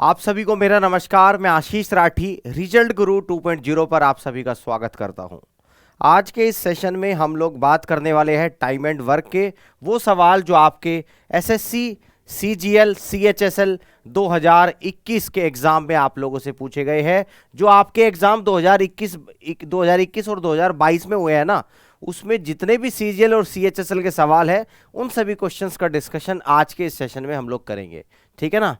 आप सभी को मेरा नमस्कार। मैं आशीष राठी रिजल्ट गुरु 2.0 पर आप सभी का स्वागत करता हूं। आज के इस सेशन में हम लोग बात करने वाले हैं टाइम एंड वर्क के वो सवाल जो आपके एसएससी, सीजीएल, सीएचएसएल 2021 के एग्जाम में आप लोगों से पूछे गए हैं। जो आपके एग्जाम 2021 और 2022 में हुए हैं ना, उसमें जितने भी सीजीएल और सीएचएसएल के सवाल है उन सभी क्वेश्चंस का डिस्कशन आज के इस सेशन में हम लोग करेंगे। ठीक है ना।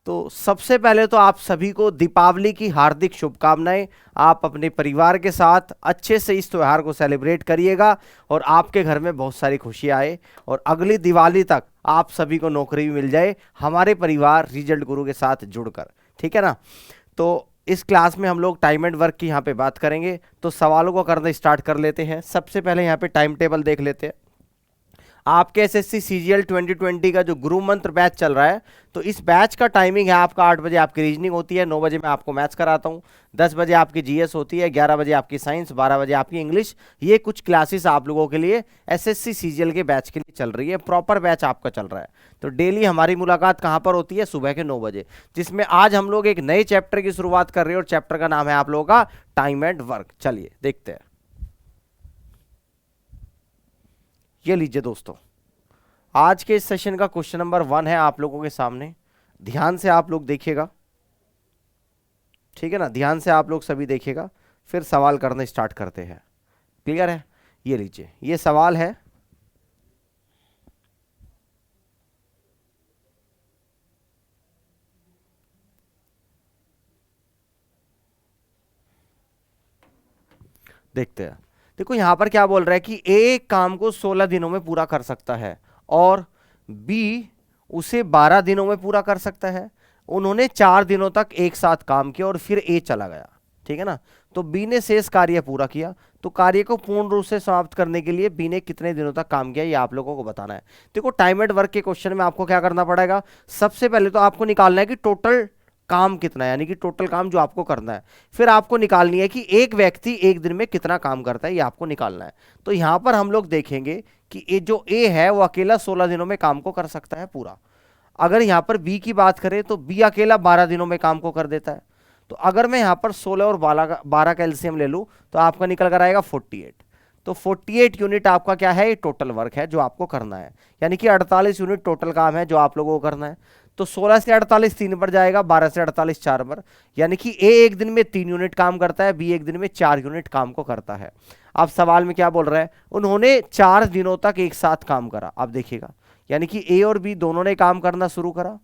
तो सबसे पहले तो आप सभी को दीपावली की हार्दिक शुभकामनाएं। आप अपने परिवार के साथ अच्छे से इस त्यौहार को सेलिब्रेट करिएगा और आपके घर में बहुत सारी खुशियां आए और अगली दिवाली तक आप सभी को नौकरी भी मिल जाए हमारे परिवार रिजल्ट गुरु के साथ जुड़कर। ठीक है ना। तो इस क्लास में हम लोग टाइम एंड वर्क की यहाँ पे बात करेंगे। तो सवालों को करना स्टार्ट कर लेते हैं। सबसे पहले यहाँ पे टाइम टेबल देख लेते हैं। आपके एसएससी सीजीएल 2020 का जो गुरु मंत्र बैच चल रहा है, तो इस बैच का टाइमिंग है आपका 8 बजे आपकी रीजनिंग होती है, 9 बजे मैं आपको मैथ्स कराता हूँ, 10 बजे आपकी जीएस होती है, 11 बजे आपकी साइंस, 12 बजे आपकी इंग्लिश। ये कुछ क्लासेस आप लोगों के लिए एसएससी सीजीएल के बैच के लिए चल रही है। प्रॉपर बैच आपका चल रहा है। तो डेली हमारी मुलाकात कहाँ पर होती है? सुबह के 9 बजे, जिसमें आज हम लोग एक नए चैप्टर की शुरुआत कर रहे हैं और चैप्टर का नाम है आप लोगों का टाइम एंड वर्क। चलिए देखते हैं। ये लीजिए दोस्तों, आज के इस सेशन का क्वेश्चन नंबर 1 है आप लोगों के सामने। ध्यान से आप लोग देखिएगा। ठीक है ना। ध्यान से आप लोग सभी देखिएगा, फिर सवाल करना स्टार्ट करते हैं। क्लियर है? ये लीजिए, ये सवाल है। देखते हैं। देखो यहां पर क्या बोल रहा है कि एक काम को 16 दिनों में पूरा कर सकता है और बी उसे 12 दिनों में पूरा कर सकता है। उन्होंने 4 दिनों तक एक साथ काम किया और फिर ए चला गया। ठीक है ना। तो बी ने शेष कार्य पूरा किया। तो कार्य को पूर्ण रूप से समाप्त करने के लिए बी ने कितने दिनों तक काम किया, ये आप लोगों को बताना है। देखो टाइम एंड वर्क के क्वेश्चन में आपको क्या करना पड़ेगा? सबसे पहले तो आपको निकालना है कि टोटल काम कितना है, यानी कि टोटल काम जो आपको करना है। फिर आपको निकालनी है कि एक व्यक्ति एक दिन में कितना काम करता है, ये आपको निकालना है। तो यहां पर हम लोग देखेंगे कि ये जो ए है वो अकेला 16 दिनों में काम को कर सकता है पूरा। अगर यहां पर बी की बात करें तो बी अकेला 12 दिनों में काम को कर देता है। तो अगर मैं यहां पर 16 और 12 का एलसीएम ले लूं तो आपका निकल कर आएगा 48। तो 48 यूनिट आपका क्या है? टोटल वर्क है जो आपको करना है, यानी कि 48 यूनिट टोटल काम है जो आप लोगों को करना है। तो 16 से 48 3 पर जाएगा, 12 से 48 4 पर, यानी कि ए एक दिन में 3 यूनिट काम करता है, बी एक दिन में 4 यूनिट काम को करता है। अब सवाल में क्या बोल रहा है? उन्होंने 4 दिनों तक एक साथ काम करा। अब देखिएगा, यानी कि ए और बी दोनों ने काम करना शुरू करा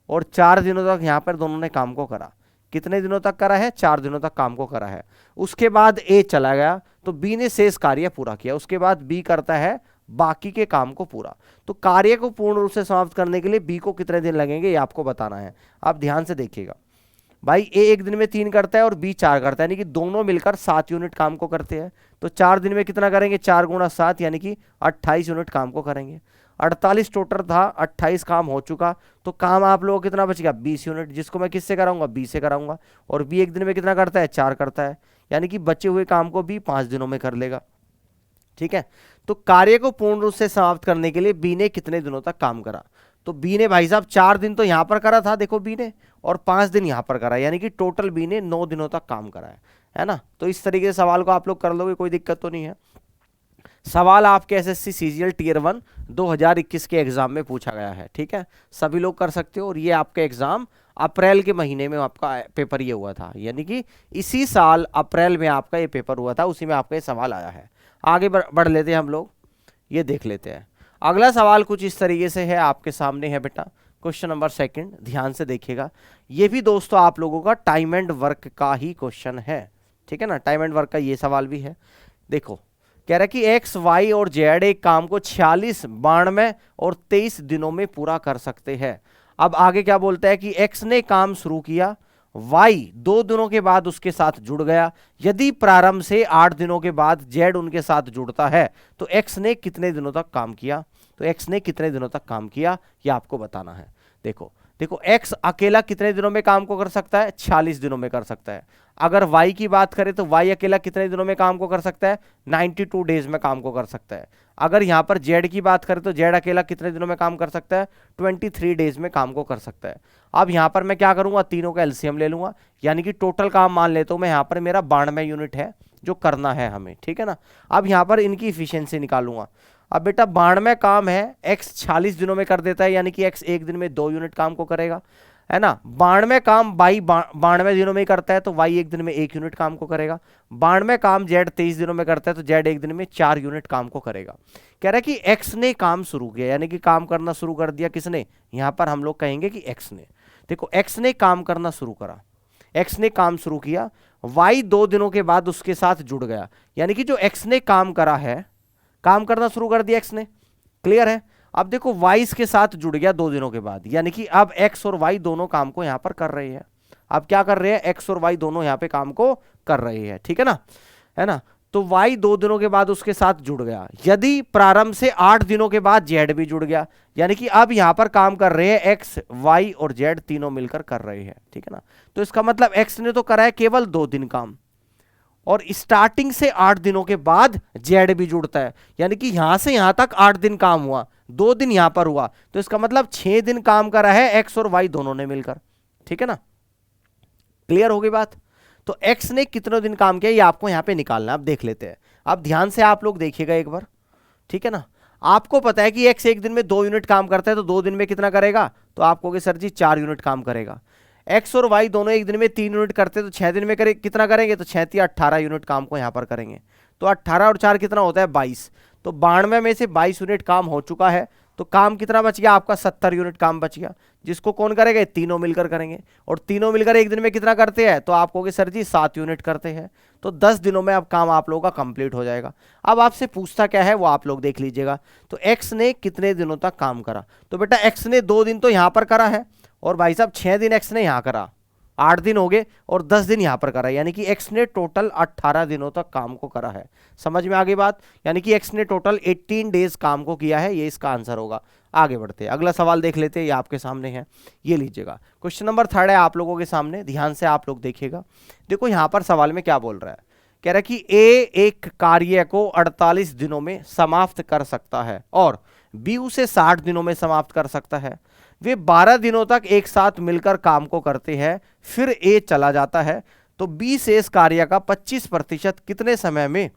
और 4 दिनों तक यहां पर दोनों ने काम को करा। कितने दिनों तक करा है? 4 दिनों तक काम को करा है। उसके बाद ए चला गया तो बी ने शेष कार्य पूरा किया। उसके बाद बी करता है बाकी के काम को पूरा। तो कार्य को पूर्ण रूप से समाप्त करने के लिए बी को कितने दिन लगेंगे, ये आपको बताना है। आप ध्यान से देखिएगा भाई, ए एक दिन में 3 करता है और बी 4 करता है, यानी कि दोनों मिलकर 7 यूनिट काम को करते हैं। तो 4 दिन में कितना करेंगे? 4 गुणा 7, यानी कि 28 यूनिट काम को करेंगे। 48 टोटल था, 28 काम हो चुका। तो काम आप लोगों को कितना बचेगा? 20 यूनिट, जिसको मैं किससे कराऊंगा? बी से कराऊंगा। और बी एक दिन में कितना करता है? 4 करता है, यानी कि बचे हुए काम को बी 5 दिनों में कर लेगा। ठीक है। तो कार्य को पूर्ण रूप से समाप्त करने के लिए बी ने कितने दिनों तक काम करा? तो बी ने भाई साहब 4 दिन तो यहां पर करा था, देखो बी ने, और 5 दिन यहां पर करा, यानी कि टोटल बी ने 9 दिनों तक काम करा है ना। तो इस तरीके से सवाल को आप लोग कर लोगे, कोई दिक्कत तो नहीं है। सवाल आपके एसएससी सीजीएल टियर 1 2021 के एग्जाम में पूछा गया है। ठीक है, सभी लोग कर सकते हो। और ये आपका एग्जाम अप्रैल के महीने में आपका पेपर ये हुआ था, यानी कि इसी साल अप्रैल में आपका ये पेपर हुआ था, उसी में आपका ये सवाल आया है। आगे बढ़ लेते हैं हम लोग, ये देख लेते हैं। अगला सवाल कुछ इस तरीके से है, आपके सामने है बेटा, क्वेश्चन नंबर 2। ध्यान से देखिएगा। ये भी दोस्तों आप लोगों का टाइम एंड वर्क का ही क्वेश्चन है। ठीक है ना, टाइम एंड वर्क का ये सवाल भी है। देखो कह रहा है कि एक्स, वाई और जेड एक काम को 46, 92 और 23 दिनों में पूरा कर सकते हैं। अब आगे क्या बोलता है कि एक्स ने काम शुरू किया, वाई 2 दिनों के बाद उसके साथ जुड़ गया। यदि प्रारंभ से 8 दिनों के बाद जेड उनके साथ जुड़ता है तो एक्स ने कितने दिनों तक काम किया? तो एक्स ने कितने दिनों तक काम किया, ये आपको बताना है। देखो देखो x अकेला कितने दिनों में काम को कर सकता है, 46 दिनों में कर सकता है। अगर y की बात करें तो y अकेला कितने दिनों में काम को कर सकता है, 92 डेज में काम को कर सकता है। अगर यहां पर z की बात करें तो z अकेला कितने दिनों में काम कर सकता है, 23 डेज में काम को कर सकता है। अब यहां पर मैं क्या करूंगा, तीनों का एलसीएम ले लूंगा, यानी कि टोटल काम मान लेता हूं मैं, यहां पर मेरा 92 यूनिट है जो करना है हमें, ठीक है ना। अब यहां पर इनकी इफिशियंसी निकालूंगा। अब बेटा 92 काम है, x 46 दिनों में कर देता है, यानी कि x एक दिन में 2 यूनिट काम को करेगा, है ना। 92 काम y 92 दिनों में ही करता है तो y एक दिन में 1 यूनिट काम को करेगा। 92 काम z 23 दिनों में करता है तो z एक दिन में 4 यूनिट काम को करेगा। कह रहा है कि x ने काम शुरू किया, यानी कि काम करना शुरू कर दिया किसने, यहां पर हम लोग कहेंगे कि x ने। देखो x ने काम करना शुरू करा, x ने काम शुरू किया, y 2 दिनों के बाद उसके साथ जुड़ गया, यानी कि जो x ने काम करा है, काम करना शुरू कर दिया x ने, क्लियर है। अब देखो y इसके साथ जुड़ गया 2 दिनों के बाद, यानी कि अब x और y दोनों काम को यहां पर कर रहे हैं। अब क्या कर रहे हैं, x और y दोनों यहां पे काम को कर रहे हैं, ठीक है ना। तो y 2 दिनों के बाद उसके साथ जुड़ गया, यदि प्रारंभ से 8 दिनों के बाद z भी जुड़ गया, यानी कि अब यहां पर काम कर रहे हैं x, y और z तीनों मिलकर कर रहे हैं, ठीक है ना। तो इसका मतलब x ने तो करा है केवल 2 दिन काम, और स्टार्टिंग से 8 दिनों के बाद जेड भी जुड़ता है, यानी कि यहां से यहां तक 8 दिन काम हुआ, 2 दिन यहां पर हुआ, तो इसका मतलब 6 दिन काम करा है एक्स और वाई दोनों ने मिलकर, ठीक है ना। क्लियर हो गई बात। तो एक्स ने कितने दिन काम किया ये आपको यहां पे निकालना है। अब देख लेते हैं, अब ध्यान से आप लोग देखिएगा एक बार, ठीक है ना। आपको पता है कि एक्स एक दिन में 2 यूनिट काम करता है, तो 2 दिन में कितना करेगा, तो आप कहोगे सर जी 4 यूनिट काम करेगा। एक्स और वाई दोनों एक दिन में 3 यूनिट करते हैं, तो 6 दिन में कितना करेंगे, तो 6 या 18 यूनिट काम को यहां पर करेंगे। तो 18 और 4 कितना होता है, 22। तो 92 में से 22 यूनिट काम हो चुका है, तो काम कितना बच गया आपका, 70 यूनिट काम बच गया, जिसको कौन करेगा, तीनों मिलकर करेंगे। और तीनों मिलकर एक दिन में कितना करते हैं, तो आप कहोगे सर जी 7 यूनिट करते हैं। तो 10 दिनों में अब काम आप लोगों का कंप्लीट हो जाएगा। अब आपसे पूछता क्या है वो आप लोग देख लीजिएगा। तो एक्स ने कितने दिनों तक काम करा, तो बेटा एक्स ने 2 दिन तो यहां पर करा है, और भाई साहब 6 दिन एक्स ने यहां करा, 8 दिन हो गए, और 10 दिन यहां पर करा, यानी कि एक्स ने टोटल 18 दिनों तक काम को करा है। समझ में आ गई बात, यानी कि एक्स ने टोटल 18 डेज काम को किया है, ये इसका आंसर होगा। आगे बढ़ते हैं, अगला सवाल देख लेते हैं, ये आपके सामने है, ये लीजिएगा। क्वेश्चन नंबर 3 है आप लोगों के सामने, ध्यान से आप लोग देखिएगा। देखो यहां पर सवाल में क्या बोल रहा है, कह रहा है कि ए एक कार्य को 48 दिनों में समाप्त कर सकता है और बी उसे 60 दिनों में समाप्त कर सकता है। वे 12 दिनों तक एक साथ मिलकर काम को करते हैं, फिर ए चला जाता है, तो बी से इस कार्य का 25% कितने समय में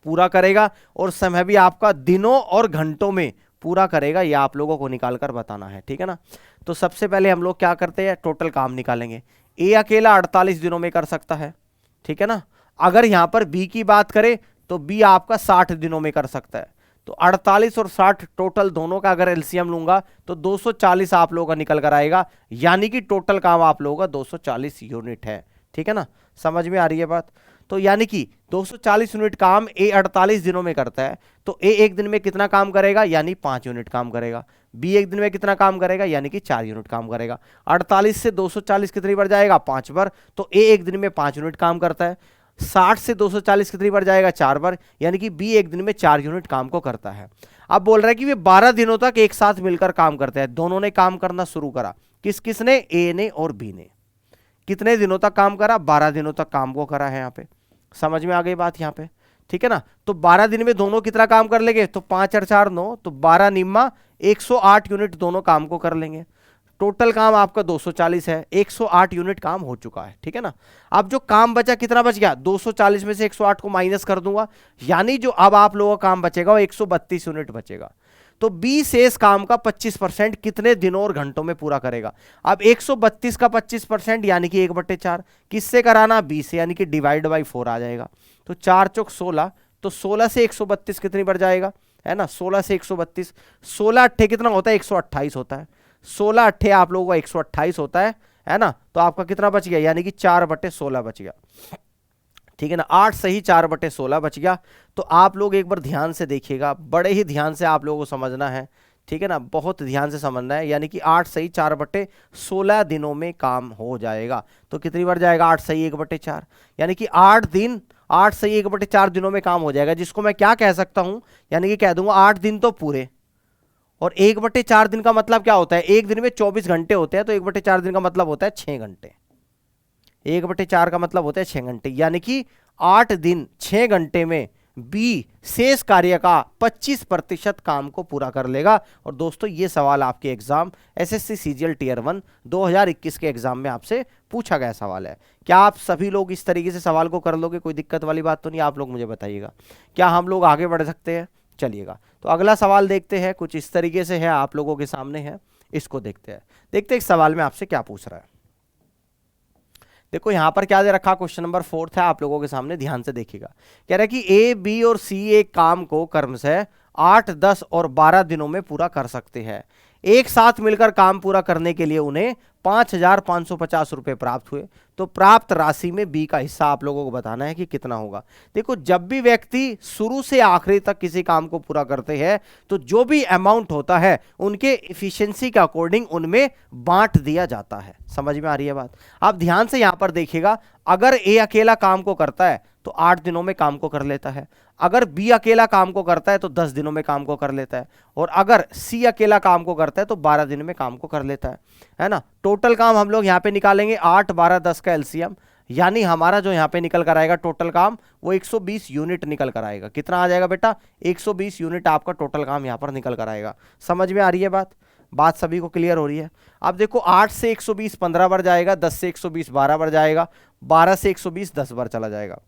पूरा करेगा, और समय भी आपका दिनों और घंटों में पूरा करेगा, ये आप लोगों को निकालकर बताना है, ठीक है ना। तो सबसे पहले हम लोग क्या करते हैं, टोटल काम निकालेंगे। ए अकेला 48 दिनों में कर सकता है, ठीक है ना। अगर यहां पर बी की बात करें तो बी आपका 60 दिनों में कर सकता है। तो 48 और 60 टोटल दोनों का अगर एलसीएम लूंगा तो 240 आप लोगों का निकल कर आएगा, यानी कि टोटल काम आप लोगों का 240 यूनिट है, ठीक है ना। समझ में आ रही है बात। तो यानी कि 240 यूनिट काम ए 48 दिनों में करता है, तो ए एक दिन में कितना काम करेगा, यानी 5 यूनिट काम करेगा। बी एक दिन में कितना काम करेगा, यानी कि 4 यूनिट काम करेगा। 48 से 240 कितनी बार जाएगा, 5 बार, तो ए एक दिन में 5 यूनिट काम करता है। 60 से 240 कितनी बार जाएगा, 4 बार, यानी कि बी एक दिन में 4 यूनिट काम को करता है। अब बोल रहा है कि वे 12 दिनों तक एक साथ मिलकर काम करते हैं। दोनों ने काम करना शुरू करा, किस किसने, ए ने और बी ने। कितने दिनों तक काम करा, 12 दिनों तक काम को करा है। यहाँ पे समझ में आ गई बात यहाँ पे, ठीक है ना। तो 12 दिन में दोनों कितना काम कर लेंगे, तो 5 और 4 9, तो 12 निम्मा 108 यूनिट दोनों काम को कर लेंगे। टोटल काम आपका 240 है, 108 यूनिट काम हो चुका है, ठीक है ना। अब जो काम बचा कितना बच गया, 240 में से 108 को माइनस कर दूंगा, यानी जो अब आप लोगों का काम बचेगा वो 132 यूनिट बचेगा। तो बी शेष काम का 25% कितने दिनों और घंटों में पूरा करेगा। अब 132 का 25% यानी कि 1/4 किससे कराना, बी से, यानी कि डिवाइड बाई 4 आ जाएगा। तो 4 चौक 16, तो 16 से 132 कितनी बढ़ जाएगा, है ना। 16 से 132, 16 अट्ठे कितना होता है, 128 होता है। 16 अट्ठे आप लोगों का 128 होता है ना। तो आपका कितना बच गया, यानी कि 4/16 बच गया, ठीक है ना। 8 सही 4/16 बच गया। तो आप लोग एक बार ध्यान से देखिएगा, बड़े ही ध्यान से आप लोगों को समझना है, ठीक है ना, बहुत ध्यान से समझना है। यानी कि 8 सही 4/16 दिनों में काम हो जाएगा। तो कितनी बार जाएगा, 8 सही 1/4, यानी कि 8 दिन, 8 सही 1/4 दिनों में काम हो जाएगा, जिसको मैं क्या कह सकता हूं, यानी कि कह दूंगा 8 दिन तो पूरे और 1/4 दिन का मतलब क्या होता है, एक दिन में 24 घंटे होते हैं, तो 1/4 दिन का मतलब होता है 6 घंटे। 1/4 का मतलब होता है 6 घंटे, यानी कि 8 दिन 6 घंटे में बी शेष कार्य का 25% काम को पूरा कर लेगा। और दोस्तों ये सवाल आपके एग्जाम एसएससी सीजीएल टियर 1 2021 के एग्जाम में आपसे पूछा गया सवाल है। क्या आप सभी लोग इस तरीके से सवाल को कर लोगे, कोई दिक्कत वाली बात तो नहीं? आप लोग मुझे बताइएगा, क्या हम लोग आगे बढ़ सकते हैं? चलिएगा, तो अगला सवाल देखते हैं, कुछ इस तरीके से है, आप लोगों के सामने है, इसको देखते हैं। देखते हैं इस सवाल में आपसे क्या पूछ रहा है। देखो यहां पर क्या दे रखा, क्वेश्चन नंबर 4 है आप लोगों के सामने, ध्यान से देखिएगा। कह रहा है कि ए, बी और सी एक काम को क्रमशः 8, 10 और 12 दिनों में पूरा कर सकते हैं। एक साथ मिलकर काम पूरा करने के लिए उन्हें 5,550 रुपए प्राप्त हुए। तो प्राप्त राशि में बी का हिस्सा आप लोगों को बताना है कि कितना होगा। देखो जब भी व्यक्ति शुरू से आखिरी तक किसी काम को पूरा करते हैं तो जो भी अमाउंट होता है उनके इफिशिएंसी के अकॉर्डिंग उनमें बांट दिया जाता है। समझ में आ रही है बात? आप ध्यान से यहां पर देखिएगा, अगर ए अकेला काम को करता है तो 8 दिनों में काम को कर लेता है, अगर बी अकेला काम को करता है तो 10 दिनों में काम को कर लेता है, और अगर सी अकेला काम को करता है तो 12 दिन में काम को कर लेता है ना। टोटल काम हम लोग यहाँ पे निकालेंगे 8, 12, 10 का एलसीएम, यानी हमारा जो यहाँ पे निकल कर आएगा टोटल काम वो 120 यूनिट निकल कर आएगा। कितना आ जाएगा बेटा? 120 यूनिट आपका टोटल काम यहाँ पर निकल कर आएगा। समझ में आ रही है बात? बात सभी को क्लियर हो रही है? अब देखो 8 से 120 15 बार जाएगा, 10 से 120 12 बार जाएगा, 12 से 120 10 बार चला जाएगा।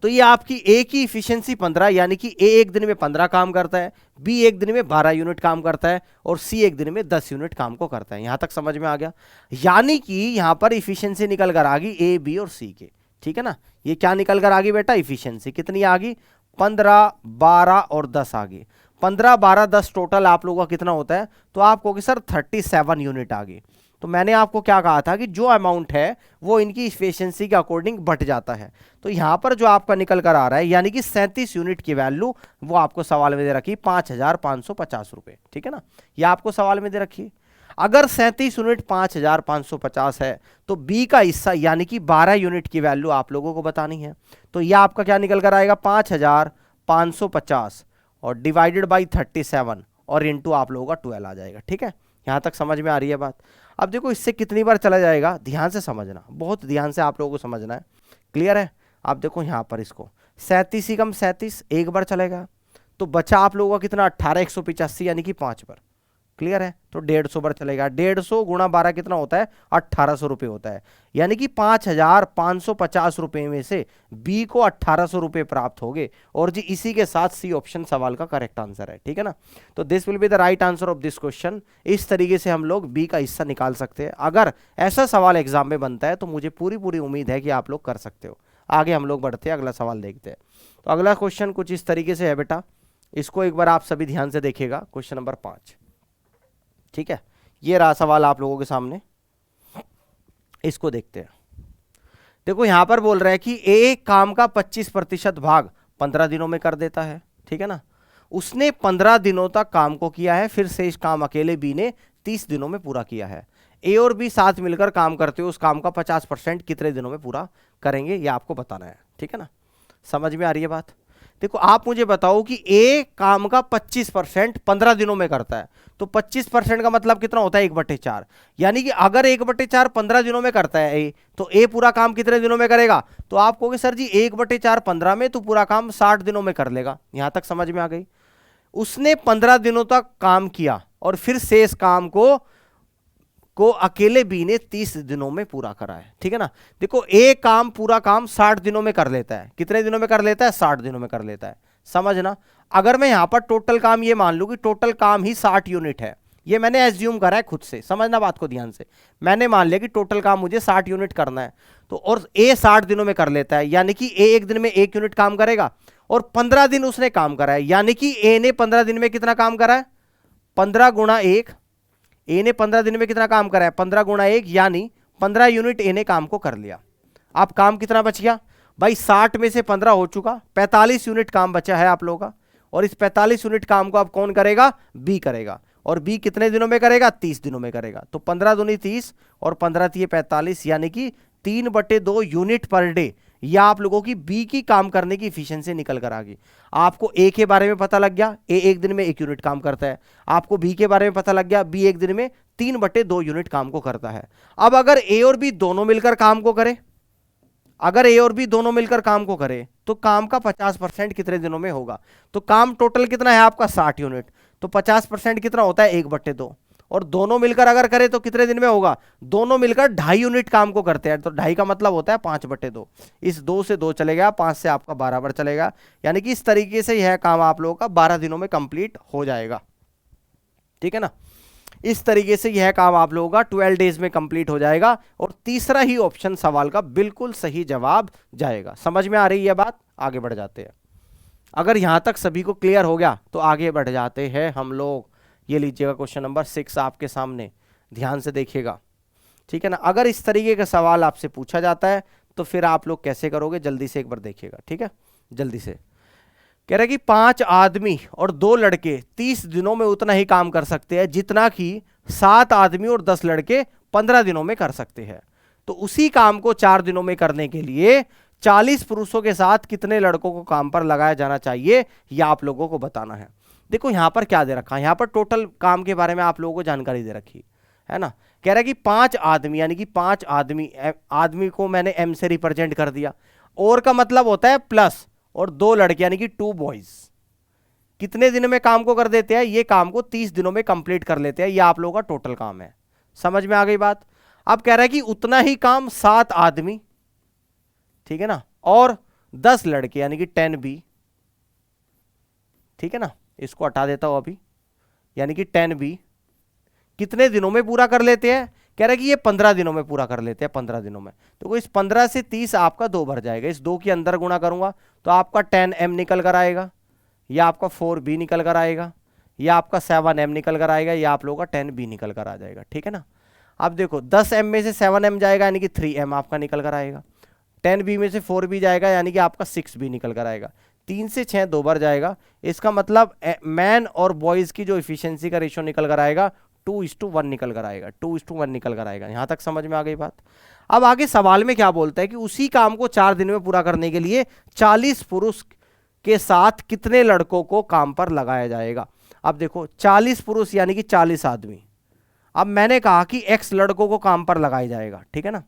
तो ये आपकी ए की इफिशियंसी 15, यानी कि ए एक दिन में 15 काम करता है, बी एक दिन में 12 यूनिट काम करता है, और सी एक दिन में 10 यूनिट काम को करता है। यहां तक समझ में आ गया? यानी कि यहां पर इफिशियंसी निकल कर आ गई ए, बी और सी के। ठीक है ना? ये क्या निकल कर आ गई बेटा? इफिशियंसी कितनी आ गई? 15, 12 और 10 आ गई। 15, 12, 10 टोटल आप लोगों का कितना होता है? तो आप कहोगे सर 37 यूनिट आ गई। तो मैंने आपको क्या कहा था कि जो अमाउंट है वो इनकी इफिशिएंसी के अकॉर्डिंग बढ़ जाता है। तो यहां पर जो आपका निकल कर आ रहा है यानी कि 37 यूनिट की वैल्यू वो आपको सवाल में दे रखी 5,550 रुपए। ठीक है ना? ये आपको सवाल में दे रखी। अगर 37 यूनिट 5,550 है तो बी का हिस्सा यानी कि 12 यूनिट की वैल्यू आप लोगों को बतानी है। तो यह आपका क्या निकल कर आएगा? 5,550 और डिवाइडेड बाई 37 और इंटू आप लोगों का 12 आ जाएगा। ठीक है? यहां तक समझ में आ रही है बात? अब देखो इससे कितनी बार चला जाएगा, ध्यान से समझना, बहुत ध्यान से आप लोगों को समझना है। क्लियर है? आप देखो यहां पर इसको 37 कम 37 एक बार चलेगा, तो बचा आप लोगों का कितना? 18,185 यानी कि 5 बार। क्लियर है? तो 150 बार चलेगा। 150 गुणा 12 कितना होता है? 1,800 रुपए होता है। यानी कि 5,550 रुपए में से बी को 1,800 रुपए प्राप्त हो गए, और जी इसी के साथ सी ऑप्शन सवाल का करेक्ट आंसर है। ठीक है ना? तो this will be the right answer of this question. इस तरीके से हम लोग बी का हिस्सा निकाल सकते हैं। अगर ऐसा सवाल एग्जाम में बनता है तो मुझे पूरी पूरी उम्मीद है कि आप लोग कर सकते हो। आगे हम लोग बढ़ते हैं, अगला सवाल देखते हैं। तो अगला क्वेश्चन कुछ इस तरीके से है बेटा, इसको एक बार आप सभी ध्यान से देखिएगा। Question number 5। ठीक है? ये रहा सवाल आप लोगों के सामने, इसको देखते हैं। देखो यहां पर बोल रहा है कि ए काम का 25% भाग 15 दिनों में कर देता है। ठीक है ना? उसने 15 दिनों तक काम को किया है, फिर शेष काम अकेले बी ने 30 दिनों में पूरा किया है। ए और बी साथ मिलकर काम करते हुए उस काम का 50% कितने दिनों में पूरा करेंगे, ये आपको बताना है। ठीक है ना? समझ में आ रही है बात? देखो आप मुझे बताओ कि ए काम का 25% 15 दिनों में करता है, तो 25% का मतलब कितना होता है? 1/4। यानी कि अगर 1/4 15 दिनों में करता है ए, तो ए पूरा काम कितने दिनों में करेगा? तो आप कहोगे सर जी 1/4 15 में तो पूरा काम 60 दिनों में कर लेगा। यहां तक समझ में आ गई? उसने 15 दिनों तक काम किया और फिर शेष काम को अकेले बी ने 30 दिनों में पूरा करा है। ठीक है ना? देखो ए काम पूरा काम 60 दिनों में कर लेता है। कितने दिनों में कर लेता है? 60 दिनों में कर लेता है। समझना, अगर मैं यहां पर टोटल काम ये मान लूं कि टोटल काम ही 60 यूनिट है, ये मैंने एज्यूम करा है खुद से, समझना बात को ध्यान से। मैंने मान लिया कि टोटल काम मुझे 60 यूनिट करना है, तो और ए 60 दिनों में कर लेता है, यानी कि ए एक दिन में 1 यूनिट काम करेगा, और 15 दिन उसने काम करा है, यानी कि ए ने 15 दिन में कितना काम करा है? 15 गुणा 1। ए ने 15 दिन में कितना काम करा है? 15 गुणा 1, यानी 15 यूनिट ए ने काम को कर लिया। अब काम कितना बच गया भाई? 60 में से 15 हो चुका, 45 यूनिट काम बचा है आप लोगों का, और इस 45 यूनिट काम को अब कौन करेगा? बी करेगा। और बी कितने दिनों में करेगा? 30 दिनों में करेगा। तो 15 दूनी 30 और 15 थी 45, यानी कि 3/2 यूनिट पर डे या आप लोगों की बी की काम करने की इफिशियंसी निकल कर आ गई। आपको ए के बारे में पता लग गया, ए एक दिन में 1 यूनिट काम करता है। आपको बी के बारे में पता लग गया, बी एक दिन में 3/2 यूनिट काम को करता है। अब अगर ए और बी दोनों मिलकर काम को करे, अगर ए और बी दोनों मिलकर काम को करे तो काम का 50% कितने दिनों में होगा? तो काम टोटल कितना है आपका 60 यूनिट, तो 50% कितना होता है 1/2, और दोनों मिलकर अगर करे तो कितने दिन में होगा? दोनों मिलकर 2.5 यूनिट काम को करते हैं, तो 2.5 का मतलब होता है 5/2। इस 2 से 2 चलेगा, 5 से आपका बराबर चलेगा, यानी कि इस तरीके से यह काम आप लोगों का 12 दिनों में कंप्लीट हो जाएगा। ठीक है ना, इस तरीके से यह काम आप लोगों का 12 डेज में कंप्लीट हो जाएगा, और तीसरा ही ऑप्शन सवाल का बिल्कुल सही जवाब जाएगा। समझ में आ रही है बात? आगे बढ़ जाते हैं। अगर यहां तक सभी को क्लियर हो गया तो आगे बढ़ जाते हैं हम लोग। ये लीजिएगा क्वेश्चन नंबर 6 आपके सामने, ध्यान से देखिएगा। ठीक है ना, अगर इस तरीके का सवाल आपसे पूछा जाता है तो फिर आप लोग कैसे करोगे, जल्दी से एक बार देखिएगा। ठीक है, जल्दी से कह रहा है कि 5 आदमी और 2 लड़के 30 दिनों में उतना ही काम कर सकते हैं जितना कि 7 आदमी और 10 लड़के 15 दिनों में कर सकते हैं। तो उसी काम को 4 दिनों में करने के लिए 40 पुरुषों के साथ कितने लड़कों को काम पर लगाया जाना चाहिए, यह आप लोगों को बताना है। देखो यहां पर क्या दे रखा है, यहां पर टोटल काम के बारे में आप लोगों को जानकारी दे रखी है ना। कह रहा है कि 5 आदमी, यानी कि 5 आदमी, आदमी को मैंने एम से रिप्रेजेंट कर दिया, और का मतलब होता है प्लस, और 2 लड़के यानी कि 2 बॉयज कितने दिन में काम को कर देते हैं? ये काम को 30 दिनों में कंप्लीट कर लेते हैं। ये आप लोगों का टोटल काम है। समझ में आ गई बात? अब कह रहा है कि उतना ही काम 7 आदमी, ठीक है ना, और 10 लड़के यानी कि 10 बी, ठीक है ना, इसको हटा देता हूं अभी, यानी कि 10 बी कितने दिनों में पूरा कर लेते हैं? कह रहा है कि ये 15 दिनों में पूरा कर लेते हैं, 15 दिनों में। तो इस 15 से 30 आपका 2 भर जाएगा, इस 2 के अंदर गुणा करूंगा तो आपका 10m निकल कर आएगा, या आपका 4b निकल कर आएगा, या आपका 7m निकल कर आएगा, या आप लोगों का 10b निकल कर आ जाएगा। ठीक है ना, अब देखो 10m में से 7m जाएगा यानी कि 3m आपका निकल कर आएगा, 10b में से 4b जाएगा यानी कि आपका 6b निकल कर आएगा, 3 से 6 2 बार जाएगा। इसका मतलब मैन और बॉयज की जो इफिशियंसी का रेशियो निकल कर आएगा 2:1 निकल कर आएगा, 2:1 निकल कर आएगा। यहां तक समझ में आ गई बात? अब आगे सवाल में क्या बोलता है कि उसी काम को 4 दिन में पूरा करने के लिए 40 पुरुष के साथ कितने लड़कों को काम पर लगाया जाएगा। अब देखो 40 पुरुष यानी कि 40 आदमी, अब मैंने कहा कि x लड़कों को काम पर लगाया जाएगा। ठीक है ना,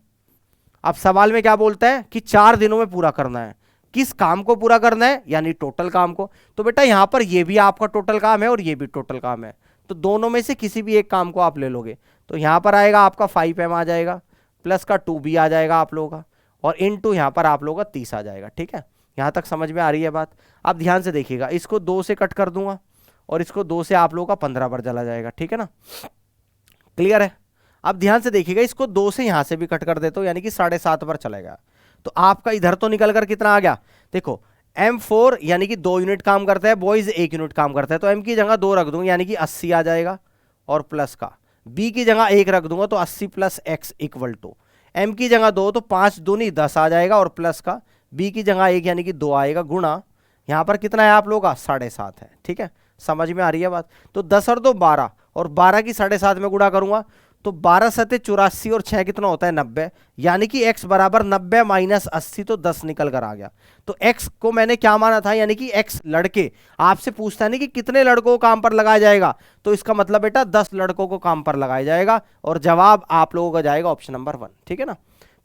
अब सवाल में क्या बोलता है कि 4 दिनों में पूरा करना है। किस काम को पूरा करना है? यानी टोटल काम को। तो बेटा यहां पर ये भी आपका टोटल काम है और ये भी टोटल काम है, तो दोनों में से किसी भी एक काम को आप ले लोगे। तो यहां पर आएगा आपका 5m आ जाएगा, प्लस का 2b आ जाएगा आप लोगों का, और इनटू यहां पर आप लोगों का 30 आ जाएगा। ठीक है, यहां तक समझ में आ रही है बात? अब ध्यान से देखिएगा, इसको 2 से कट कर दूंगा और इसको 2 से आप लोगों का 15 बार चला जाएगा। ठीक है ना, क्लियर है? अब ध्यान से देखिएगा, इसको 2 से यहां से भी कट कर देता हूं यानी कि 7.5 बार चलेगा। तो आपका इधर तो निकल कर कितना आ गया? देखो M4 यानी कि 2 यूनिट काम करता है, बॉयज 1 यूनिट काम करता है, तो M की जगह 2 रख दूंगा यानी कि 80 आ जाएगा, और प्लस का B की जगह 1 रख दूंगा तो 80 + x इक्वल टू M की जगह 2 तो 5 दूनी 10 आ जाएगा, और प्लस का B की जगह 1 यानी कि 2 आएगा, गुणा यहां पर कितना है आप लोगों का 7.5 है। ठीक है, समझ में आ रही है बात? तो 10 और 2 12, और 12 की 7.5 में गुणा करूंगा तो 12 7 84, और 6 कितना होता है 90, यानी कि x बराबर 90 - 80, तो 10 निकल कर आ गया। तो x को मैंने क्या माना था, यानी कि x लड़के। आपसे पूछता है नहीं कि कितने लड़कों को काम पर लगाया जाएगा, तो इसका मतलब बेटा 10 लड़कों को काम पर लगाया जाएगा, और जवाब आप लोगों का जाएगा ऑप्शन नंबर 1। ठीक है ना,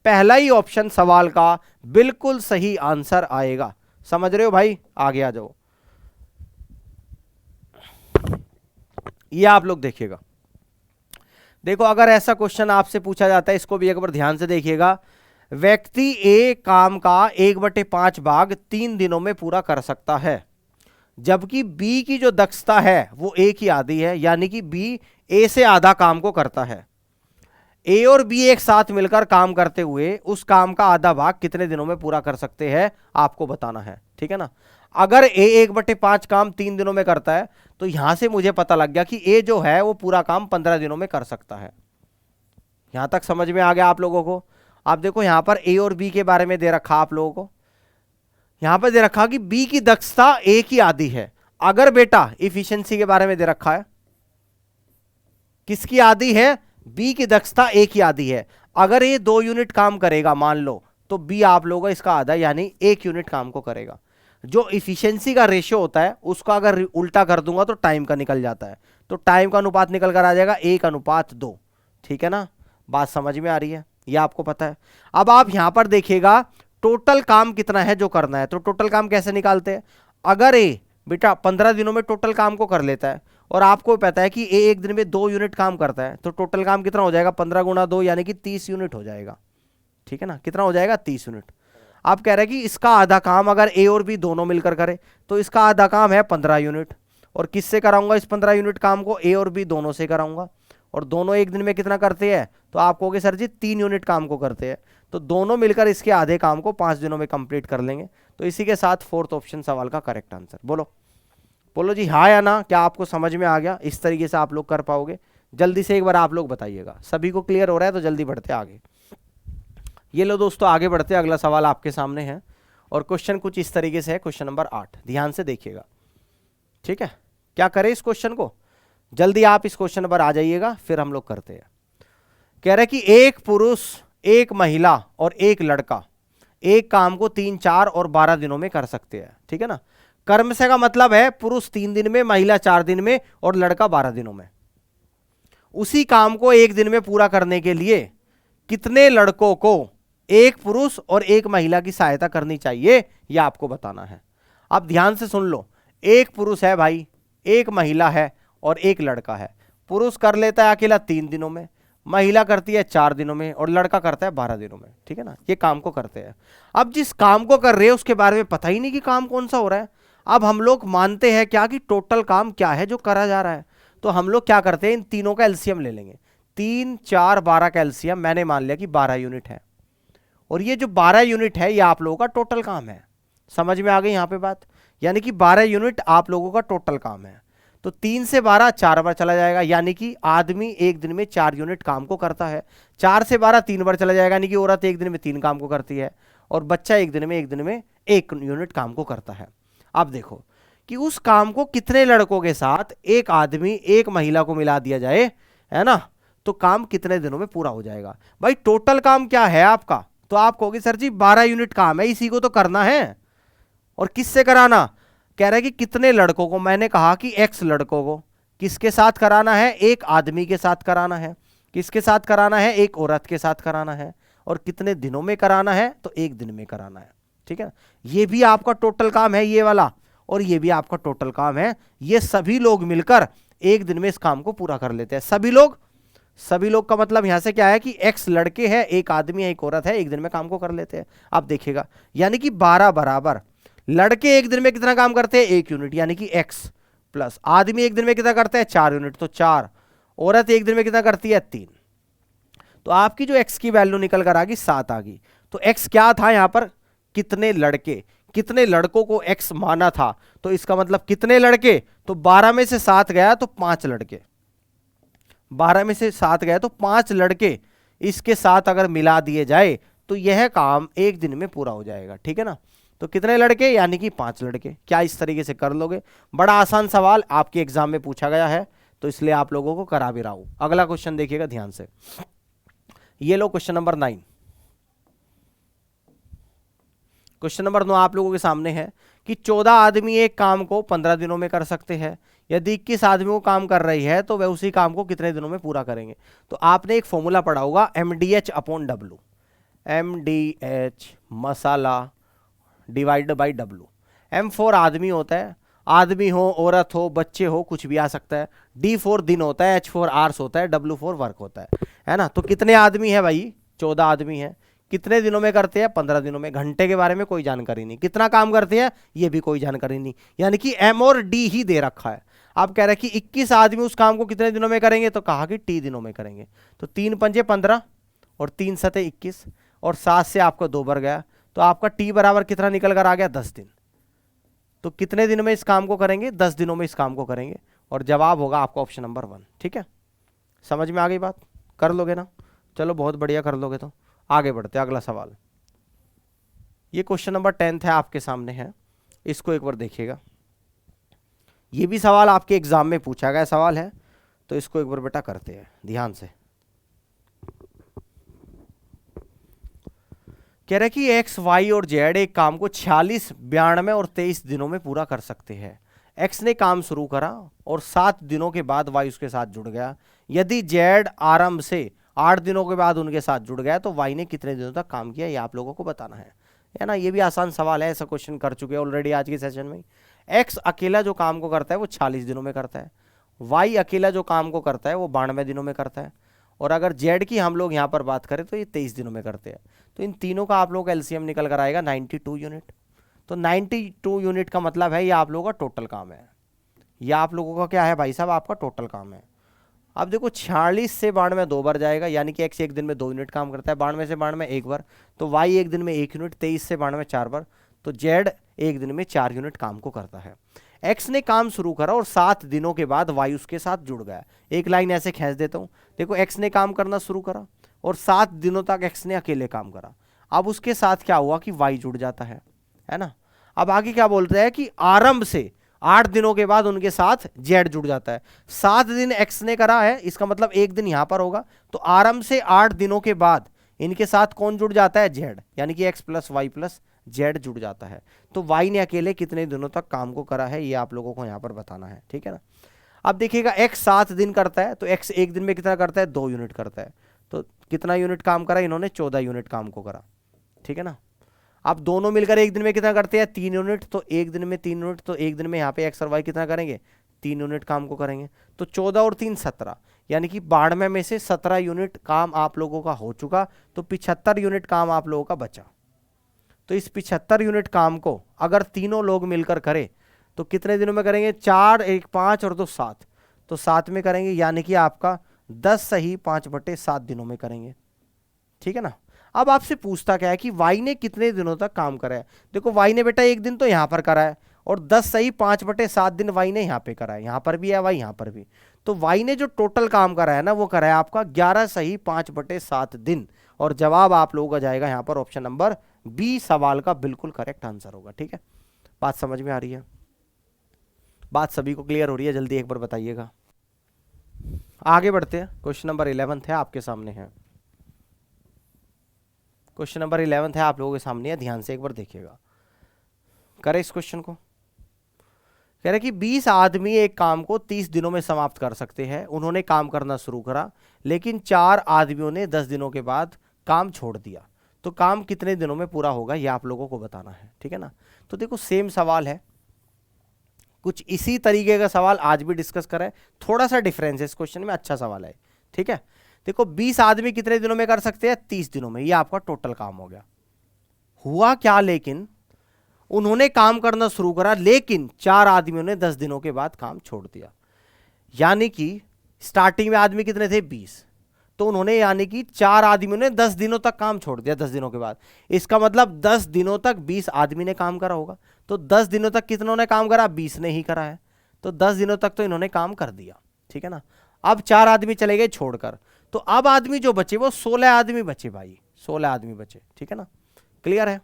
पहला ही ऑप्शन सवाल का बिल्कुल सही आंसर आएगा। समझ रहे हो भाई? आगे आ जाओ, ये आप लोग देखिएगा। देखो अगर ऐसा क्वेश्चन आपसे पूछा जाता है, इसको भी एक बार ध्यान से देखिएगा। व्यक्ति ए काम का 1/5 भाग 3 दिनों में पूरा कर सकता है, जबकि बी की जो दक्षता है वो ए की आधी है, यानी कि बी ए से आधा काम को करता है। ए और बी एक साथ मिलकर काम करते हुए उस काम का आधा भाग कितने दिनों में पूरा कर सकते हैं, आपको बताना है। ठीक है ना, अगर ए 1/5 काम 3 दिनों में करता है, तो यहां से मुझे पता लग गया कि ए जो है वो पूरा काम 15 दिनों में कर सकता है। यहां तक समझ में आ गया आप लोगों को? आप देखो यहां पर ए और बी के बारे में दे रखा आप लोगों को, यहां पर दे रखा कि बी की दक्षता ए की आधी है। अगर बेटा इफिशियंसी के बारे में दे रखा है, किसकी आधी है? बी की दक्षता ए की आधी है। अगर ये 2 यूनिट काम करेगा मान लो, तो बी आप लोगों का इसका आधा यानी 1 यूनिट काम को करेगा। जो इफिशियंसी का रेशियो होता है उसको अगर उल्टा कर दूंगा तो टाइम का निकल जाता है, तो टाइम का अनुपात निकल कर आ जाएगा 1:2। ठीक है ना, बात समझ में आ रही है, ये आपको पता है। अब आप यहां पर देखिएगा टोटल काम कितना है जो करना है, तो टोटल काम कैसे निकालते हैं। अगर ए बेटा 15 दिनों में टोटल काम को कर लेता है और आपको पता है कि ए एक दिन में 2 यूनिट काम करता है, तो टोटल काम कितना हो जाएगा 15 गुणा 2 यानी कि 30 यूनिट हो जाएगा। ठीक है ना, कितना हो जाएगा 30 यूनिट। आप कह रहे हैं कि इसका आधा काम अगर ए और बी दोनों मिलकर करे तो इसका आधा काम है 15 यूनिट, और किससे कराऊंगा इस 15 यूनिट काम को, ए और बी दोनों से कराऊंगा, और दोनों एक दिन में कितना करते हैं, तो आप कहोगे सर जी 3 यूनिट काम को करते हैं, तो दोनों मिलकर इसके आधे काम को 5 दिनों में कंप्लीट कर लेंगे। तो इसी के साथ 4th ऑप्शन सवाल का करेक्ट आंसर। बोलो बोलो जी हाँ या ना, क्या आपको समझ में आ गया, इस तरीके से आप लोग कर पाओगे। जल्दी से एक बार आप लोग बताइएगा, सभी को क्लियर हो रहा है तो जल्दी बढ़ते आगे। ये लो दोस्तों आगे बढ़ते, अगला सवाल आपके सामने है और क्वेश्चन कुछ इस तरीके से है, क्वेश्चन नंबर 8, ध्यान से देखिएगा। ठीक है, क्या करें इस क्वेश्चन को, जल्दी आप इस क्वेश्चन पर आ जाइएगा फिर हम लोग करते हैं। कह रहे कि एक पुरुष, एक महिला और एक लड़का एक काम को 3, 4 और 12 दिनों में कर सकते हैं। ठीक है ना, कर्म से का मतलब है पुरुष 3 दिन में, महिला 4 दिन में और लड़का 12 दिनों में। उसी काम को एक दिन में पूरा करने के लिए कितने लड़कों को एक पुरुष और एक महिला की सहायता करनी चाहिए, यह आपको बताना है। अब ध्यान से सुन लो, एक पुरुष है भाई, एक महिला है और एक लड़का है। पुरुष कर लेता है अकेला 3 दिनों में, महिला करती है 4 दिनों में और लड़का करता है 12 दिनों में। ठीक है ना, ये काम को करते हैं। अब जिस काम को कर रहे हैं उसके बारे में पता ही नहीं कि काम कौन सा हो रहा है। अब हम लोग मानते हैं क्या कि टोटल काम क्या है जो करा जा रहा है, तो हम लोग क्या करते हैं इन तीनों का एलसीएम ले लेंगे। 3, 4, 12 का एलसीएम मैंने मान लिया कि 12 यूनिट है, और ये जो 12 यूनिट है ये आप लोगों का टोटल काम है। समझ में आ गई यहां पे बात, यानी कि 12 यूनिट आप लोगों का टोटल काम है। तो 3 से 12 4 बार चला जाएगा, यानी कि आदमी एक दिन में 4 यूनिट काम को करता है। 4 से 12 3 बार चला जाएगा, यानी कि औरत एक दिन में 3 काम को करती है, और बच्चा एक दिन में 1 यूनिट काम को करता है। अब देखो कि उस काम को कितने लड़कों के साथ एक आदमी एक महिला को मिला दिया जाए, है ना, तो काम कितने दिनों में पूरा हो जाएगा। भाई टोटल काम क्या है आपका, तो आप कहोगे सर जी 12 यूनिट काम है, इसी को तो करना है। और किससे कराना, कह रहा है कि कितने लड़कों को, मैंने कहा कि x लड़कों को किसके साथ कराना है, एक आदमी के साथ कराना है। किसके साथ कराना है, एक औरत के साथ कराना है। और कितने दिनों में कराना है, तो 1 दिन में कराना है। ठीक है, ये भी आपका टोटल काम है ये वाला, और ये भी आपका टोटल काम है। ये सभी लोग मिलकर एक दिन में इस काम को पूरा कर लेते हैं। सभी लोग का मतलब यहां से क्या है कि x लड़के हैं, एक आदमी है, एक औरत है, एक दिन में काम को कर लेते हैं। आप देखिएगा यानी कि 12 बराबर लड़के एक दिन में कितना काम करते हैं 1 यूनिट, यानी कि x प्लस आदमी एक दिन में कितना करते हैं 4 यूनिट, तो 4, औरत एक दिन में कितना करती है 3। तो आपकी जो x की वैल्यू निकल कर आ गई 7 आ गई। तो x क्या था यहां पर, कितने लड़के, कितने लड़कों को x माना था, तो इसका मतलब कितने लड़के, तो 12 में से 7 गया तो 5 लड़के, 12 में से 7 गया तो 5 लड़के इसके साथ अगर मिला दिए जाए तो यह काम एक दिन में पूरा हो जाएगा। ठीक है ना, तो कितने लड़के, यानी कि 5 लड़के। क्या इस तरीके से कर लोगे, बड़ा आसान सवाल आपके एग्जाम में पूछा गया है, तो इसलिए आप लोगों को करा भी रहा हूं। अगला क्वेश्चन देखिएगा ध्यान से, ये लो क्वेश्चन नंबर 9। क्वेश्चन नंबर 9 आप लोगों के सामने है कि 14 आदमी एक काम को 15 दिनों में कर सकते हैं। यदि 21 आदमी को काम कर रही है तो वह उसी काम को कितने दिनों में पूरा करेंगे। तो आपने एक फॉर्मूला पढ़ा होगा MDH/W, MDH masala divide by W। M4 आदमी होता है, आदमी हो, औरत हो, बच्चे हो, कुछ भी आ सकता है। D4 दिन होता है, H4 आवर्स होता है, W4 वर्क होता है ना। तो कितने आदमी है भाई, 14 आदमी है। कितने दिनों में करते हैं, 15 दिनों में। घंटे के बारे में कोई जानकारी नहीं, कितना काम करते हैं ये भी कोई जानकारी नहीं, यानी कि M और D ही दे रखा है। आप कह रहे हैं कि 21 आदमी उस काम को कितने दिनों में करेंगे, तो कहा कि T दिनों में करेंगे। तो 3 पंजे 15 और 3 सते 21 और 7 से आपको 2 बढ़ गया, तो आपका T बराबर कितना निकल कर आ गया 10 दिन। तो कितने दिन में इस काम को करेंगे, 10 दिनों में इस काम को करेंगे, और जवाब होगा आपका ऑप्शन नंबर 1। ठीक है, समझ में आ गई बात, कर लोगे ना, चलो बहुत बढ़िया, कर लोगे तो आगे बढ़ते अगला सवाल। ये क्वेश्चन नंबर 10 है आपके सामने है, इसको एक बार देखिएगा। ये भी सवाल आपके एग्जाम में पूछा गया सवाल है, तो इसको एक बार बेटा करते हैं ध्यान से। कह रहे कि एक्स वाई और जेड एक काम को 46, 92 और 23 दिनों में पूरा कर सकते हैं। एक्स ने काम शुरू करा और 7 दिनों के बाद वाई उसके साथ जुड़ गया। यदि जेड आरंभ से 8 दिनों के बाद उनके साथ जुड़ गया तो वाई ने कितने दिनों तक काम किया, ये आप लोगों को बताना है ना। ये भी आसान सवाल है, ऐसा क्वेश्चन कर चुके हैं ऑलरेडी आज के सेशन में। एक्स अकेला जो काम को करता है वो 46 दिनों में करता है, वाई अकेला जो काम को करता है वो 92 दिनों में करता है, और अगर जेड की हम लोग यहाँ पर बात करें तो ये 23 दिनों में करते हैं। तो इन तीनों का आप लोगों का एलसीएम निकल कर आएगा 92 यूनिट। तो 92 यूनिट का मतलब है ये आप लोगों का टोटल काम है। ये आप लोगों का क्या है भाई साहब, आपका टोटल काम है। अब देखो 46 से 92 2 बार जाएगा, यानी कि एक्स एक दिन में 2 यूनिट काम करता है, 92 से 92 1 बार, तो वाई एक दिन में 1 यूनिट, 23 से 92 4 बार, तो जेड एक दिन में 4 यूनिट काम को करता है। एक्स ने काम शुरू करा और 7 दिनों के बाद वाई उसके साथ जुड़ गया। एक लाइन ऐसे खींच देता हूं, देखो एक्स ने काम करना शुरू करा और 7 दिनों तक एक्स ने अकेले काम करा। अब उसके साथ क्या हुआ कि वाई जुड़ जाता है ना। अब आगे क्या बोलते हैं कि आरंभ से 8 दिनों के बाद उनके साथ जेड जुड़ जाता है। 7 दिन एक्स ने करा है, इसका मतलब एक दिन यहां पर होगा, तो आरंभ से 8 दिनों के बाद इनके साथ कौन जुड़ जाता है, जेड, यानी कि X plus Y plus Z जुड़ जाता है। तो वाई ने अकेले कितने दिनों तक काम को करा है, ये आप लोगों को यहां पर बताना है, ठीक है ना। अब देखिएगा एक्स 7 दिन करता है, तो एक्स एक दिन में कितना करता है, 2 यूनिट करता है। तो कितना यूनिट काम करा इन्होंने, 14 यूनिट काम को करा, ठीक है ना। अब दोनों मिलकर एक दिन में कितना करते हैं, 3 यूनिट, तो एक दिन में 3 यूनिट, तो एक दिन में यहाँ पे एक्स और वाई कितना करेंगे, 3 यूनिट काम को करेंगे। तो 14 और 3 17, यानी कि 92 में से 17 यूनिट काम आप लोगों का हो चुका, तो 75 यूनिट काम आप लोगों का बचा। तो इस 75 यूनिट काम को अगर तीनों लोग मिलकर करें तो कितने दिनों में करेंगे, 4 1 5 और 2 7, तो 7 में करेंगे, यानी कि आपका 10 सही 5/7 दिनों में करेंगे, ठीक है ना। अब आपसे पूछता क्या है कि वाई ने कितने दिनों तक काम करा है। देखो वाई ने बेटा एक दिन तो यहां पर करा है, और 10 सही 5/7 दिन वाई ने यहां पे करा है, यहां पर भी है वाई, यहां पर भी। तो वाई ने जो टोटल काम करा है ना वो करा है आपका 11 सही 5/7 दिन, और जवाब आप लोगों का जाएगा यहां पर ऑप्शन नंबर बी, सवाल का बिल्कुल करेक्ट आंसर होगा, ठीक है। बात समझ में आ रही है, बात सभी को क्लियर हो रही है, जल्दी एक बार बताइएगा। आगे बढ़ते हैं, क्वेश्चन नंबर 11 है आपके सामने है। क्वेश्चन नंबर 11 है आप लोगों के सामने है, ध्यान से एक बार देखिएगा, करें इस क्वेश्चन को। कह रहे कि 20 आदमी एक काम को 30 दिनों में समाप्त कर सकते हैं। उन्होंने काम करना शुरू करा, लेकिन 4 आदमियों ने 10 दिनों के बाद काम छोड़ दिया। तो काम कितने दिनों में पूरा होगा, ये आप लोगों को बताना है, ठीक है ना। तो देखो सेम सवाल है, कुछ इसी तरीके का सवाल आज भी डिस्कस करें, थोड़ा सा डिफरेंस है इस क्वेश्चन में, अच्छा सवाल है, ठीक है। देखो 20 आदमी कितने दिनों में कर सकते हैं, 30 दिनों में, ये आपका टोटल काम हो गया। हुआ क्या, लेकिन उन्होंने काम करना शुरू करा, लेकिन 4 आदमियों ने 10 दिनों के बाद काम छोड़ दिया। यानी कि स्टार्टिंग में आदमी कितने थे, 20, तो उन्होंने यानी कि 4 आदमियों ने 10 दिनों तक काम छोड़ दिया, 10 दिनों के बाद। इसका मतलब 10 दिनों तक 20 आदमी ने काम करा होगा, तो 10 दिनों तक कितनों ने काम करा, 20 ने ही करा है, तो 10 दिनों तक तो इन्होंने काम कर दिया, ठीक है ना। अब 4 आदमी चले गए छोड़कर, तो अब आदमी जो बचे वो 16 आदमी बचे भाई, 16 आदमी बचे, ठीक है ना। क्लियर है,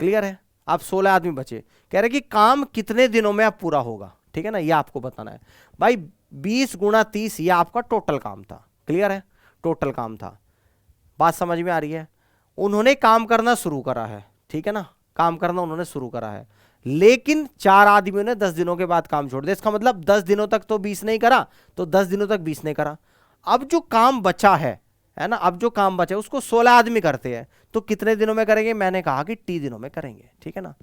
क्लियर है। अब 16 आदमी बचे, कह रहे कि काम कितने दिनों में अब पूरा होगा, ठीक है ना, ये आपको बताना है भाई। 20 गुणा 30 ये आपका टोटल काम था, क्लियर है, टोटल काम था। बात समझ में आ रही है। उन्होंने काम करना शुरू करा है, ठीक है ना, काम करना उन्होंने शुरू करा है, लेकिन 4 आदमियों ने 10 दिनों के बाद काम छोड़ दिया। इसका मतलब 10 दिनों तक तो 20 नहीं करा, तो 10 दिनों तक 20 नहीं करा। अब जो काम बचा है ना, अब जो काम बचा है उसको 16 आदमी करते हैं, तो कितने दिनों में करेंगे, मैंने कहा कि टी दिनों में करेंगे, ठीक है ना।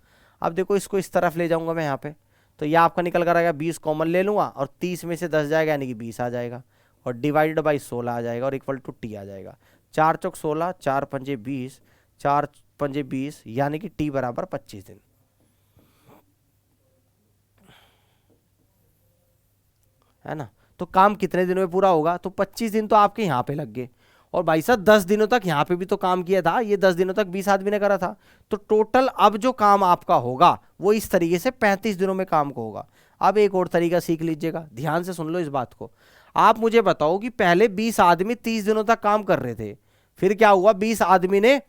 अब देखो इसको इस तरफ ले जाऊंगा मैं यहाँ पे, तो यह आपका निकल कर आएगा 20 कॉमन ले लूंगा, और 30 में से 10 जाएगा, यानी कि 20 आ जाएगा, और डिवाइडेड बाई 16 आ जाएगा, और इक्वल टू टी आ जाएगा। 4 चौक 16, 4 पंजे 20, 4 पंजे 20, यानी कि टी बराबर 25 दिन, है ना। तो काम कितने दिनों में पूरा होगा, तो 25 दिन तो आपके यहां पे लग गए, और भाई साहब 10 दिनों तक यहां पे भी तो काम किया था, ये 10 दिनों तक 20 आदमी ने करा था, तो टोटल अब जो काम आपका होगा वो इस तरीके से 35 दिनों में काम को होगा। अब एक और तरीका सीख लीजिएगा, ध्यान से सुन लो इस बात को। आप मुझे बताओ कि पहले 20 आदमी 30 दिनों तक काम कर रहे थे, फिर क्या हुआ, 20 आदमी ने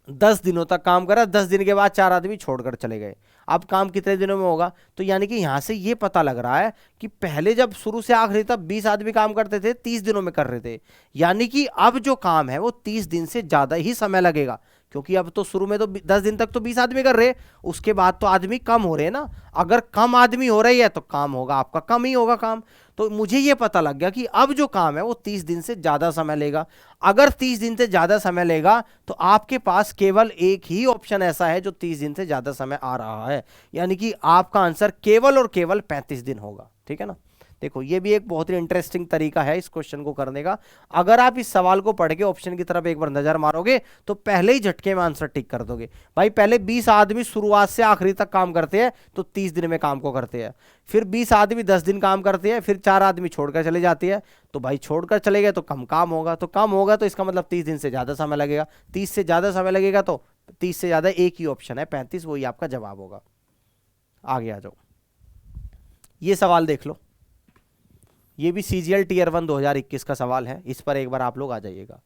10 दिनों तक काम करा, 10 दिन के बाद 4 आदमी छोड़कर चले गए। अब काम कितने दिनों में होगा, तो यानी कि यहां से ये पता लग रहा है कि पहले जब शुरू से आखिरी तक 20 आदमी काम करते थे, 30 दिनों में कर रहे थे, यानी कि अब जो काम है वो 30 दिन से ज्यादा ही समय लगेगा, क्योंकि अब तो शुरू में तो 10 दिन तक तो 20 आदमी कर रहे, उसके बाद तो आदमी कम हो रहे ना। अगर कम आदमी हो रही है तो काम होगा आपका कम ही होगा काम। तो मुझे ये पता लग गया कि अब जो काम है वो 30 दिन से ज्यादा समय लेगा। अगर 30 दिन से ज्यादा समय लेगा तो आपके पास केवल एक ही ऑप्शन ऐसा है जो 30 दिन से ज्यादा समय आ रहा है, यानी कि आपका आंसर केवल और केवल 35 दिन होगा। ठीक है ना। देखो ये भी एक बहुत ही इंटरेस्टिंग तरीका है इस क्वेश्चन को करने का। अगर आप इस सवाल को पढ़ के ऑप्शन की तरफ एक बार नजर मारोगे तो पहले ही झटके में आंसर टिक कर दोगे। भाई पहले 20 आदमी शुरुआत से आखिरी तक काम करते हैं तो 30 दिन में काम को करते हैं, फिर 20 आदमी 10 दिन काम करते हैं, फिर 4 आदमी छोड़कर चले जाते हैं, तो भाई छोड़कर चले गए तो कम काम होगा, तो कम होगा तो इसका मतलब 30 दिन से ज्यादा समय लगेगा। 30 से ज्यादा समय लगेगा तो 30 से ज्यादा एक ही ऑप्शन है 35, वही आपका जवाब होगा। आगे आ जाओ, ये सवाल देख लो, ये भी सीजीएल टीयर 1 2021 का सवाल है, इस पर एक बार आप लोग आ जाइएगा।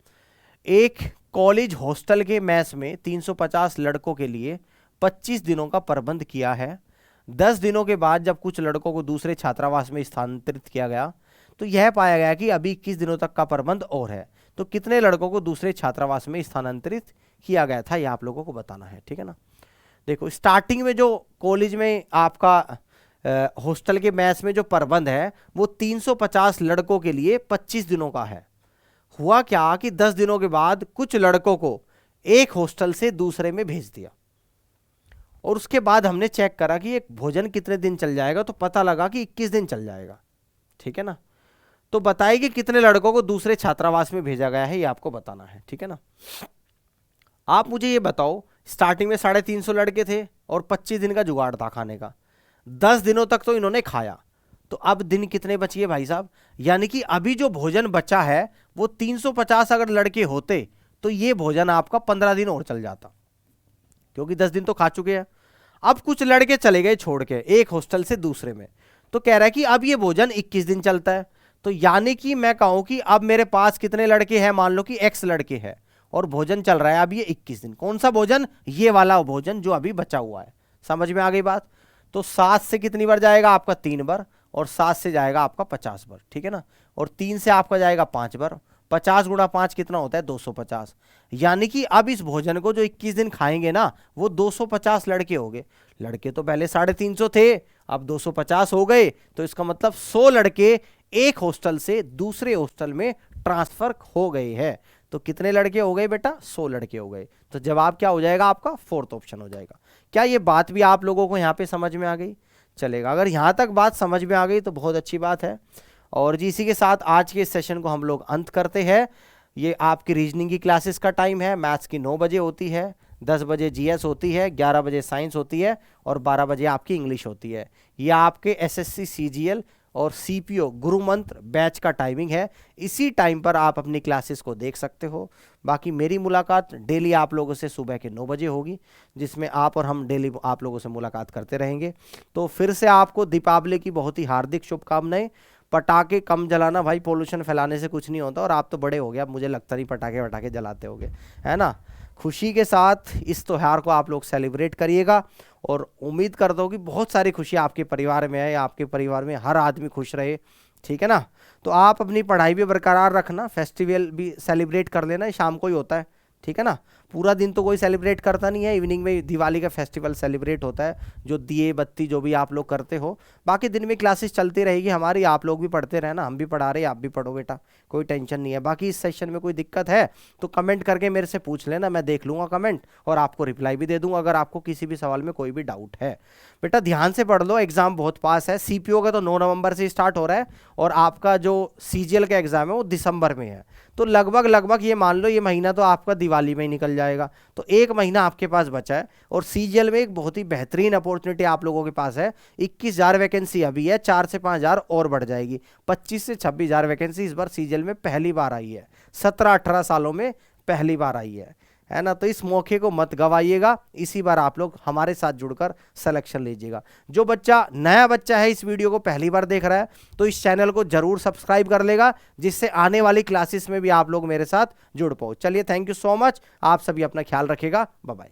एक कॉलेज हॉस्टल के मेस में 350 लड़कों के लिए 25 दिनों का प्रबंध किया है। 10 दिनों के बाद जब कुछ लड़कों को दूसरे छात्रावास में स्थानांतरित किया गया तो यह पाया गया कि अभी 21 दिनों तक का प्रबंध और है। तो कितने लड़कों को दूसरे छात्रावास में स्थानांतरित किया गया था, यह आप लोगों को बताना है। ठीक है ना। देखो स्टार्टिंग में जो कॉलेज में आपका हॉस्टल के मेस में जो प्रबंध है वो 350 लड़कों के लिए 25 दिनों का है। हुआ क्या कि 10 दिनों के बाद कुछ लड़कों को एक हॉस्टल से दूसरे में भेज दिया, और उसके बाद हमने चेक करा कि एक भोजन कितने दिन चल जाएगा, तो पता लगा कि 21 दिन चल जाएगा। ठीक है ना। तो बताइए कि कितने लड़कों को दूसरे छात्रावास में भेजा गया है, ये आपको बताना है। ठीक है ना। आप मुझे ये बताओ, स्टार्टिंग में 350 लड़के थे और 25 दिन का जुगाड़ था खाने का, 10 दिनों तक तो इन्होंने खाया, तो अब दिन कितने बचिए भाई साहब, यानी कि अभी जो भोजन बचा है वो 350 अगर लड़के होते तो ये भोजन आपका 15 दिन और चल जाता, क्योंकि 10 दिन तो खा चुके हैं। अब कुछ लड़के चले गए छोड़ के एक हॉस्टल से दूसरे में, तो कह रहा है कि अब ये भोजन 21 दिन चलता है। तो यानी कि मैं कहूं कि अब मेरे पास कितने लड़के हैं, मान लो कि x लड़के हैं और भोजन चल रहा है अब ये 21 दिन। कौन सा भोजन, ये वाला भोजन जो अभी बचा हुआ है। समझ में आ गई बात। तो 7 से कितनी बार जाएगा आपका 3 बार, और 7 से जाएगा आपका 50 बार। ठीक है ना। और 3 से आपका जाएगा 5 बार, 50 गुणा 5 कितना होता है 250। यानी कि अब इस भोजन को जो 21 दिन खाएंगे ना वो 250 लड़के हो गए। लड़के तो पहले 350 थे, अब 250 हो गए, तो इसका मतलब 100 लड़के एक हॉस्टल से दूसरे हॉस्टल में ट्रांसफर हो गए हैं। तो कितने लड़के हो गए बेटा, 100 लड़के हो गए। तो जवाब क्या हो जाएगा आपका, 4th ऑप्शन हो जाएगा। क्या ये बात भी आप लोगों को यहाँ पे समझ में आ गई? चलेगा, अगर यहाँ तक बात समझ में आ गई तो बहुत अच्छी बात है। और जी इसी के साथ आज के इस सेशन को हम लोग अंत करते हैं। ये आपकी रीजनिंग की क्लासेस का टाइम है, मैथ्स की 9 बजे होती है, 10 बजे जीएस होती है, 11 बजे साइंस होती है और 12 बजे आपकी इंग्लिश होती है। ये आपके एसएससी सीजीएल और सीपीओ गुरु मंत्र बैच का टाइमिंग है। इसी टाइम पर आप अपनी क्लासेस को देख सकते हो। बाकी मेरी मुलाकात डेली आप लोगों से सुबह के 9 बजे होगी, जिसमें आप और हम डेली आप लोगों से मुलाकात करते रहेंगे। तो फिर से आपको दीपावली की बहुत ही हार्दिक शुभकामनाएं। पटाखे कम जलाना भाई, पोल्यूशन फैलाने से कुछ नहीं होता, और आप तो बड़े हो गए, अब मुझे लगता नहीं पटाखे वटाखे जलाते होगे, है ना। खुशी के साथ इस त्यौहार को आप लोग सेलिब्रेट करिएगा, और उम्मीद करता हूँ कि बहुत सारी खुशी आपके परिवार में है, आपके परिवार में हर आदमी खुश रहे। ठीक है ना। तो आप अपनी पढ़ाई भी बरकरार रखना, फेस्टिवल भी सेलिब्रेट कर लेना, शाम को ही होता है। ठीक है ना। पूरा दिन तो कोई सेलिब्रेट करता नहीं है, इवनिंग में दिवाली का फेस्टिवल सेलिब्रेट होता है, जो दिए बत्ती जो भी आप लोग करते हो। बाकी दिन में क्लासेस चलती रहेगी हमारी, आप लोग भी पढ़ते रहना, हम भी पढ़ा रहे हैं, आप भी पढ़ो बेटा, कोई टेंशन नहीं है। बाकी इस सेशन में कोई दिक्कत है तो कमेंट करके मेरे से पूछ लेना, मैं देख लूँगा कमेंट और आपको रिप्लाई भी दे दूँगा अगर आपको किसी भी सवाल में कोई भी डाउट है। बेटा ध्यान से पढ़ लो, एग्जाम बहुत पास है। सीपीओ का तो 9 नवंबर से स्टार्ट हो रहा है और आपका जो सीजीएल का एग्जाम है वो दिसंबर में है। तो लगभग ये मान लो ये महीना तो आपका दिवाली में ही निकल जाएगा, तो 1 महीना आपके पास बचा है। और सीजीएल में एक बहुत ही बेहतरीन अपॉर्चुनिटी आप लोगों के पास है, 21,000 वैकेंसी अभी है, 4 से 5,000 और बढ़ जाएगी, 25 से 26,000 वैकेंसी इस बार सीजीएल में पहली बार आई है, 17-18 सालों में पहली बार आई है ना। तो इस मौके को मत गवाइएगा, इसी बार आप लोग हमारे साथ जुड़कर सिलेक्शन लीजिएगा। जो बच्चा नया बच्चा है इस वीडियो को पहली बार देख रहा है तो इस चैनल को जरूर सब्सक्राइब कर लेगा, जिससे आने वाली क्लासेस में भी आप लोग मेरे साथ जुड़ पाओ। चलिए, थैंक यू सो मच, आप सभी अपना ख्याल रखिएगा, बाय बाय।